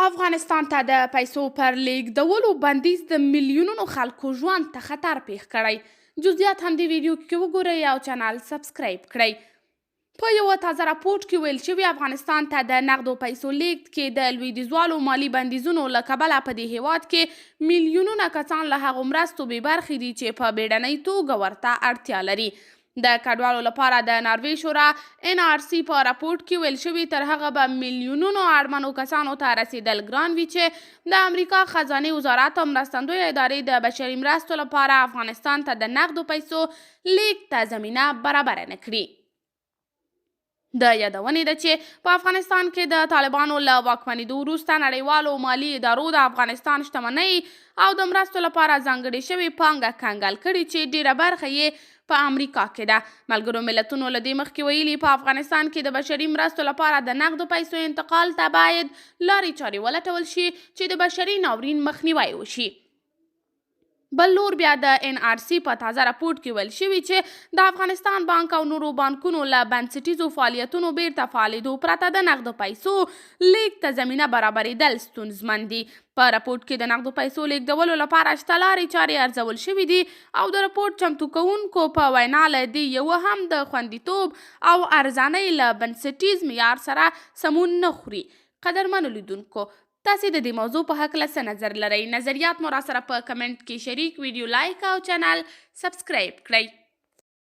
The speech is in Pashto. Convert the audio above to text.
افغانستان ته د پیسو پر لیږدولو بندیز د میلیونونو خلکو ژوند ته خطر پیښ کړی. جزئیات هم د ویډیو کې وګورئ او چینل سبسکرایب کړئ. په یوه تازه راپورټ کې ویل شوي افغانستان ته د نغدو پیسو لیږد کې د لویدیځوالو مالي بندیزونو له کبله په دې هیواد کې میلیونونه کسان له هغو مرستو بې برخې دي چې په بیړنۍ توګه ورته اړتیا لري. د کډوالو لپاره د ناروې شورا NRC په راپورټ کې ویل شوي تر هغه به میلیونونو اړمنو کسانو ته رسیدل ګران وي چې د امریکا خزانې وزارت او مرستندویه ادارې د بشري مرستو لپاره افغانستان ته د نغدو پیسو لیږد ته زمینه برابره نه کړي. د یادونې ده چې په افغانستان کې د طالبانو له واکمنېدو وروسته نړیوالو مالي ادارو د افغانستان شتمنۍ او د مرستو لپاره ځانګړې شوې پانګه کنګل کړې چې ډیره برخه یې په امریکا کې ده. ملګرو ملتونو له دې مخکې ویلي په افغانستان کې د بشري مرستو لپاره د نغدو پیسو انتقال ته باید لارې چارې ولټول شي چې د بشري ناورین مخنیوی وشي. بل لور بیا د NRC په تازه راپورټ کې ویل شوي چې د افغانستان بانک او نورو بانکونو له بنسټیزو فعالیتونو بیرته فعالېدو پرته د نغدو پیسو لیږد ته زمینه برابرېدل ستونزمن دي. په راپورټ کې د نغدو پیسو لیږدولو لپاره شته لارې چارې ارزول شوي دي او د راپورټ چمتو کوونکو په وینا له دې یوه هم د خوندیتوب او ارزانۍ له بنسټیز معیار سره سمون نه خوري. قدرمنو لیدونکو، تاسې د دې موضوع په هکله څه نظر لرئ؟ نظریات مو راسره په کمنټ کې شریک، ویډیو لایک او چینل سبسکرایب کړئ.